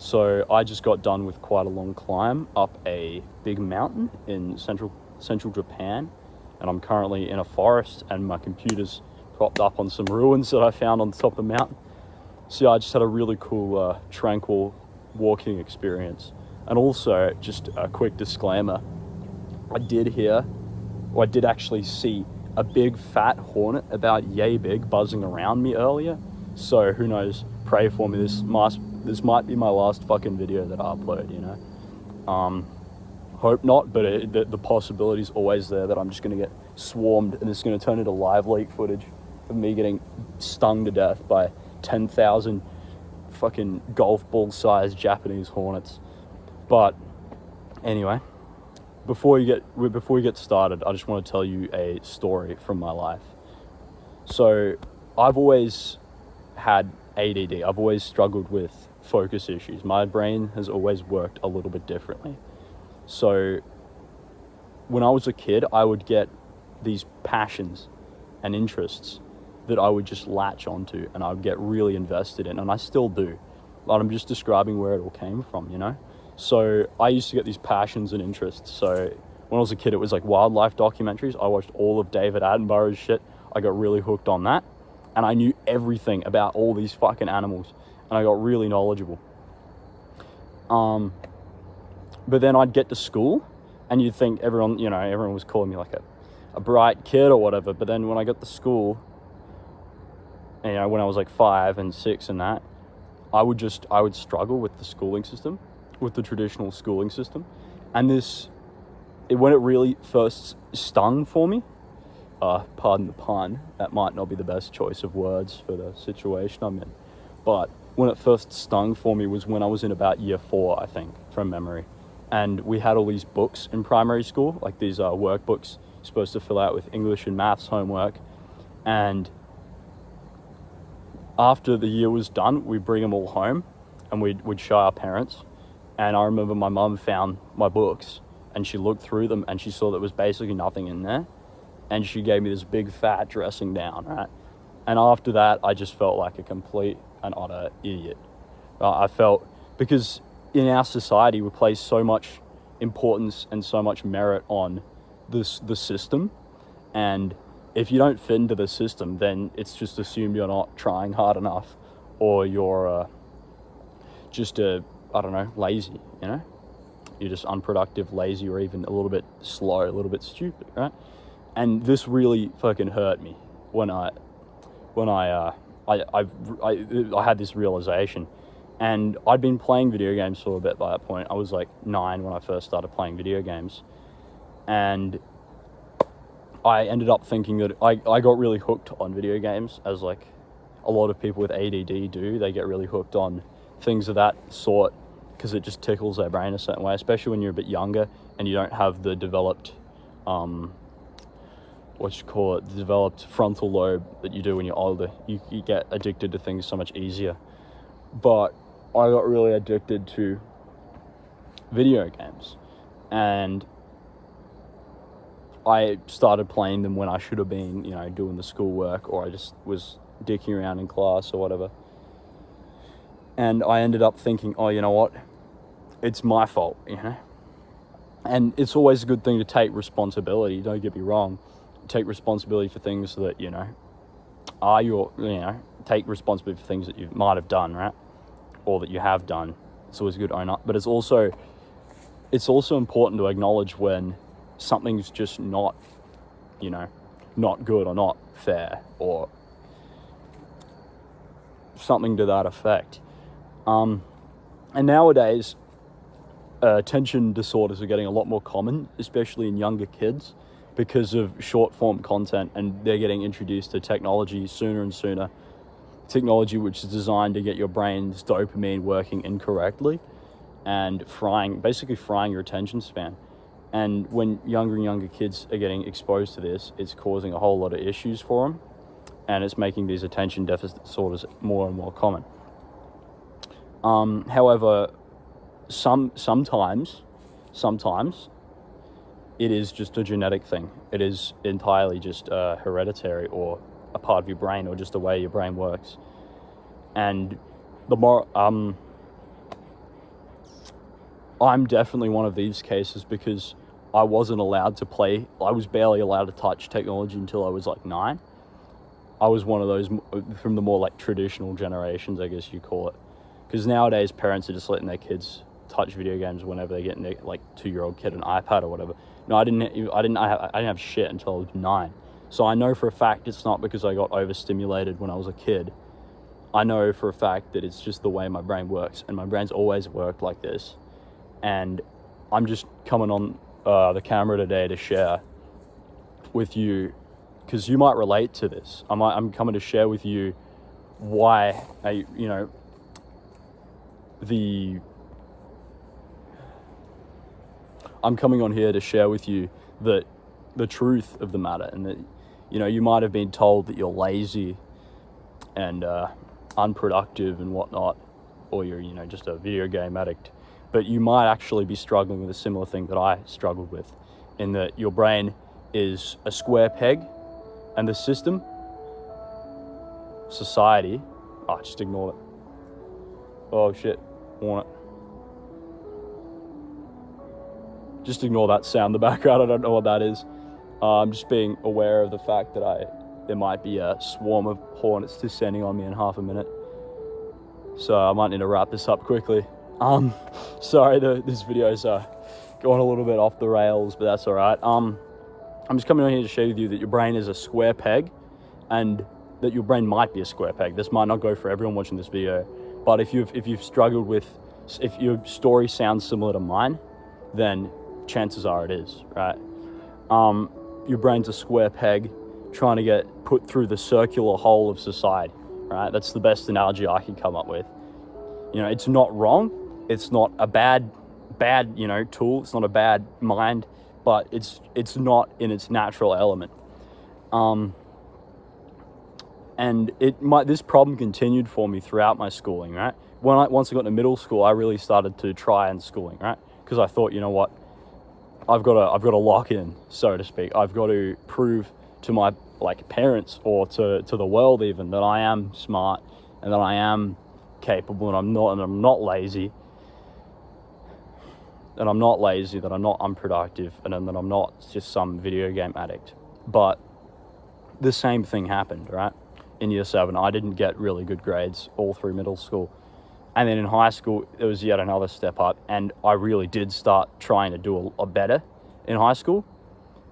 So I just got done with quite a long climb up a big mountain in central Japan, and I'm currently in a forest, and my computer's propped up on some ruins that I found on the top of the mountain. So yeah, I just had a really cool, tranquil walking experience. And also, just a quick disclaimer, I did actually see a big fat hornet about yay big buzzing around me earlier. So who knows, pray for me, this might be my last fucking video that I upload, you know. Hope not, but the possibility's always there that I'm just gonna get swarmed and it's gonna turn into live leak footage of me getting stung to death by 10,000 fucking golf ball sized Japanese hornets. But anyway, before you get started, I just want to tell you a story from my life. So I've always had ADD. I've always struggled with focus issues. My brain has always worked a little bit differently. So when I was a kid, I would get these passions and interests that I would just latch onto and I would get really invested in, and I still do. But I'm just describing where it all came from, you know? So I used to get these passions and interests. So when I was a kid, it was like wildlife documentaries. I watched all of David Attenborough's shit. I got really hooked on that. And I knew everything about all these fucking animals. And I got really knowledgeable. But then I'd get to school and you'd think everyone was calling me like a bright kid or whatever. But then when I got to school, you know, when I was like 5 and 6 and that, I would struggle with the schooling system, with the traditional schooling system. And when it really first stung for me, pardon the pun, that might not be the best choice of words for the situation I'm in, but when it first stung for me was when I was in about year 4, I think, from memory. And we had all these books in primary school, like these workbooks you're supposed to fill out with English and maths homework. And after the year was done, we'd bring them all home and we'd show our parents. And I remember my mum found my books and she looked through them and she saw there was basically nothing in there. And she gave me this big fat dressing down, right? And after that, I just felt like a complete and utter idiot. I felt, because in our society, we place so much importance and so much merit on the system. And if you don't fit into the system, then it's just assumed you're not trying hard enough, or you're just lazy, you know? You're just unproductive, lazy, or even a little bit slow, a little bit stupid, right? And this really fucking hurt me when I had this realization. And I'd been playing video games for a bit by that point. I was like 9 when I first started playing video games. And I ended up thinking that I got really hooked on video games, as like a lot of people with ADD do. They get really hooked on things of that sort because it just tickles their brain a certain way, especially when you're a bit younger and you don't have the developed, the developed frontal lobe that you do when you're older. You get addicted to things so much easier. But I got really addicted to video games, and I started playing them when I should have been, you know, doing the schoolwork, or I just was dicking around in class or whatever. And I ended up thinking, oh, you know what? It's my fault, you know? And it's always a good thing to take responsibility, don't get me wrong. Take responsibility for things that, you know, take responsibility for things that you might have done, right? Or that you have done. It's always good to own up. But it's also important to acknowledge when something's just not, you know, not good or not fair, or something to that effect. And nowadays, attention disorders are getting a lot more common, especially in younger kids, because of short form content, and they're getting introduced to technology sooner and sooner. Technology which is designed to get your brain's dopamine working incorrectly and basically frying your attention span. And when younger and younger kids are getting exposed to this, it's causing a whole lot of issues for them, and it's making these attention deficit disorders more and more common. However, sometimes it is just a genetic thing. It is entirely just hereditary, or a part of your brain, or just the way your brain works. And the more I'm definitely one of these cases because I wasn't allowed to play. I was barely allowed to touch technology until I was like 9. I was one of those from the more like traditional generations, I guess you call it. Because nowadays parents are just letting their kids touch video games whenever they get like 2-year-old kid an iPad or whatever. No, I didn't have shit until I was 9. So I know for a fact it's not because I got overstimulated when I was a kid. I know for a fact that it's just the way my brain works, and my brain's always worked like this. And I'm just coming on the camera today to share with you, because you might relate to this. I'm coming to share with you why I'm coming on here to share with you the truth of the matter, and that you might have been told that you're lazy and unproductive and whatnot, or you're just a video game addict, but you might actually be struggling with a similar thing that I struggled with, in that your brain is a square peg, and the system, society, just ignore it. Oh shit, want it. Just ignore that sound in the background. I don't know what that is. I'm just being aware of the fact that there might be a swarm of hornets descending on me in half a minute. So I might need to wrap this up quickly. Sorry, this video's going a little bit off the rails, but that's all right. I'm just coming on here to share with you that your brain is a square peg, and that your brain might be a square peg. This might not go for everyone watching this video, but if you've struggled with, if your story sounds similar to mine, then chances are it is, right? Your brain's a square peg trying to get put through the circular hole of society, right? That's the best analogy I can come up with. It's not wrong. It's not a bad tool. It's not a bad mind, but it's not in its natural element. And this problem continued for me throughout my schooling, right? Once I got to middle school, I really started to try in schooling, right? Because I thought, you know what, I've got to lock in, so to speak. I've got to prove to my parents or to the world even that I am smart and that I am capable, and I'm not lazy. That I'm not lazy, that I'm not unproductive, and that I'm not just some video game addict. But the same thing happened, right? In year 7, I didn't get really good grades all through middle school. And then in high school, it was yet another step up, and I really did start trying to do a better in high school.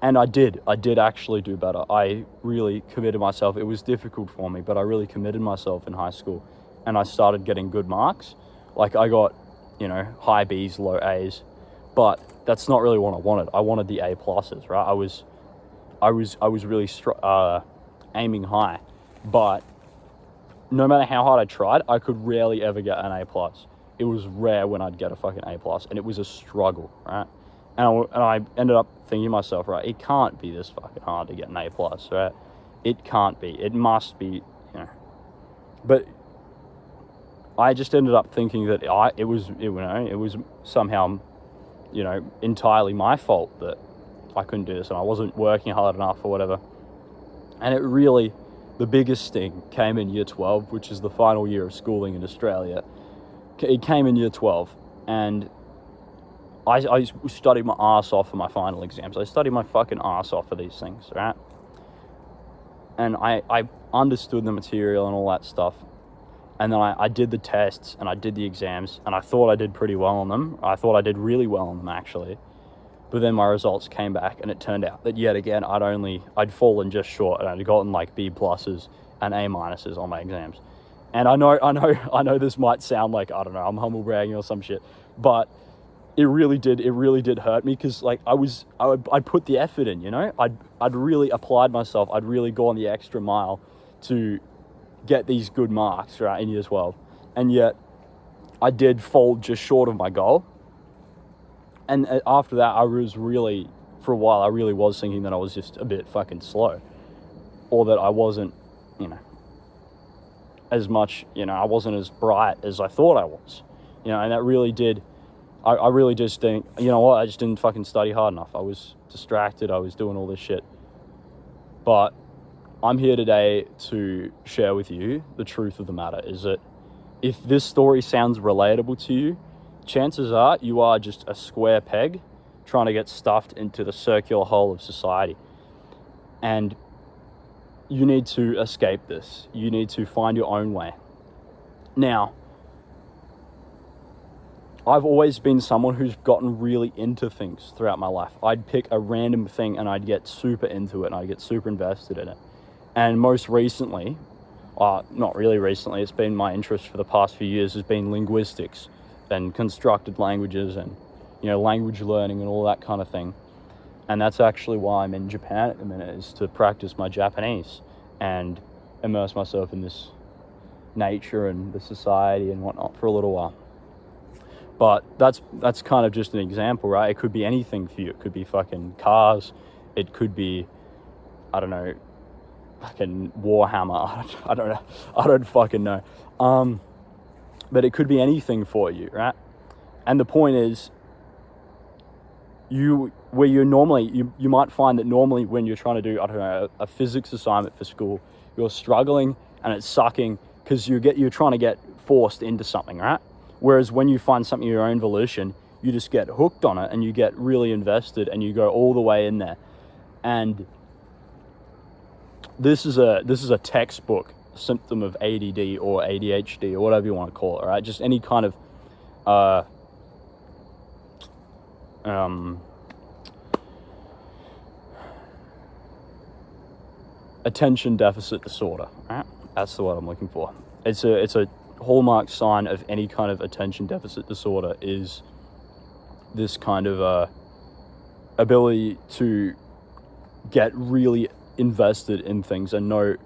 And I did actually do better. I really committed myself. It was difficult for me, but I really committed myself in high school, and I started getting good marks. Like I got, high B's, low A's, but that's not really what I wanted. I wanted the A pluses, right? I was really aiming high, but no matter how hard I tried, I could rarely ever get an A plus. It was rare when I'd get a fucking A plus, and it was a struggle, right? And I ended up thinking to myself, right, it can't be this fucking hard to get an A plus, right? It can't be. It must be, But I just ended up thinking that it was somehow, entirely my fault that I couldn't do this, and I wasn't working hard enough or whatever. And it really, the biggest thing came in year 12, which is the final year of schooling in Australia. It came in year 12, and I studied my ass off for my final exams. I studied my fucking ass off for these things, right? And I understood the material and all that stuff. And then I did the tests and I did the exams, and I thought I did pretty well on them. I thought I did really well on them, actually. But then my results came back, and it turned out that yet again, I'd fallen just short, and I'd gotten like B pluses and A minuses on my exams. And I know this might sound like, I don't know, I'm humble bragging or some shit, but it really did hurt me, because like I'd put the effort in, I'd really applied myself. I'd really gone the extra mile to get these good marks, right, in year 12. And yet I did fall just short of my goal. And after that, for a while, I really was thinking that I was just a bit fucking slow, or that I wasn't, as much, I wasn't as bright as I thought I was, and that really did, I really just think, I just didn't fucking study hard enough. I was distracted. I was doing all this shit. But I'm here today to share with you the truth of the matter, is that if this story sounds relatable to you, chances are you are just a square peg trying to get stuffed into the circular hole of society. And you need to escape this. You need to find your own way. Now, I've always been someone who's gotten really into things throughout my life. I'd pick a random thing and I'd get super into it and I'd get super invested in it. And most recently, not really recently, it's been my interest for the past few years has been linguistics and constructed languages and, language learning and all that kind of thing. And that's actually why I'm in Japan at the minute, is to practice my Japanese and immerse myself in this nature and the society and whatnot for a little while. But that's kind of just an example, right? It could be anything for you. It could be fucking cars. It could be, I don't know, fucking Warhammer. I don't know. I don't fucking know. But it could be anything for you, right? And the point is, you might find that normally when you're trying to do, I don't know, a physics assignment for school, you're struggling and it's sucking because you're trying to get forced into something, right? Whereas when you find something of your own volition, you just get hooked on it and you get really invested and you go all the way in there. And this is a textbook symptom of ADD or ADHD or whatever you want to call it, right? Just any kind of attention deficit disorder, right? That's the word I'm looking for. It's a hallmark sign of any kind of attention deficit disorder is this kind of ability to get really invested in things and know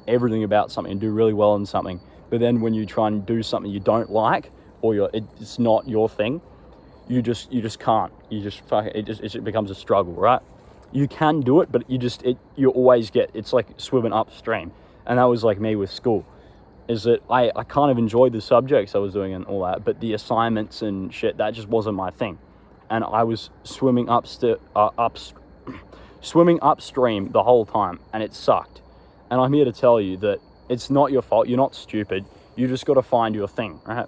everything about something and do really well in something, but then when you try and do something you don't like or it's not your thing, you just can't. It becomes a struggle, right? You can do it, but you always it's like swimming upstream. And that was like me with school, is that I kind of enjoyed the subjects I was doing and all that, but the assignments and shit, that just wasn't my thing. And I was swimming upstream the whole time, and it sucked. And I'm here to tell you that it's not your fault. You're not stupid. You just got to find your thing, right?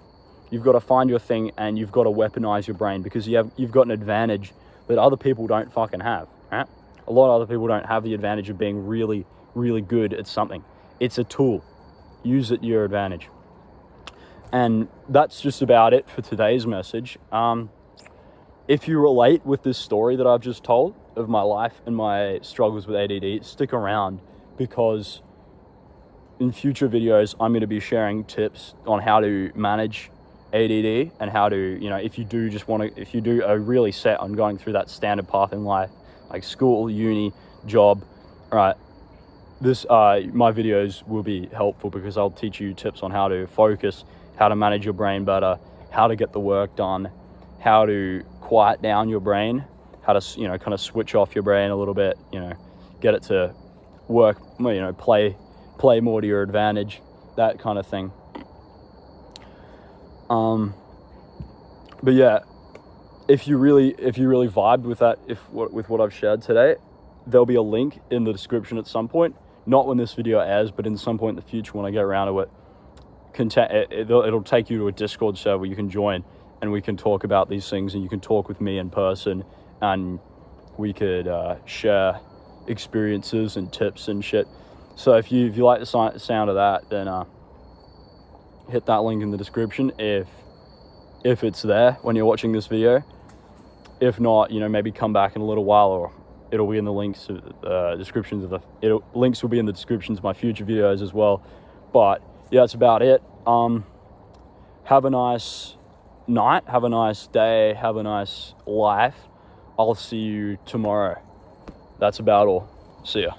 You've got to find your thing, and you've got to weaponize your brain, because you've got an advantage that other people don't fucking have, right? A lot of other people don't have the advantage of being really, really good at something. It's a tool. Use it to your advantage. And that's just about it for today's message. If you relate with this story that I've just told of my life and my struggles with ADD, stick around, because in future videos, I'm going to be sharing tips on how to manage ADD and how to, if you are really set on going through that standard path in life, like school, uni, job, right, my videos will be helpful, because I'll teach you tips on how to focus, how to manage your brain better, how to get the work done, how to quiet down your brain, how to, kind of switch off your brain a little bit, get it to work, play more to your advantage, that kind of thing. But yeah, if you really vibed with that, with what I've shared today, there'll be a link in the description at some point, not when this video airs, but in some point in the future when I get around to it. It'll take you to a Discord server you can join, and we can talk about these things, and you can talk with me in person, and we could share experiences and tips and shit. So if you like the sound of that, then hit that link in the description if it's there when you're watching this video. If not, maybe come back in a little while, or it'll be in the links to descriptions of links will be in the descriptions of my future videos as well. But yeah, that's about it. Have a nice night, have a nice day, have a nice life. I'll see you tomorrow. That's about all. See ya.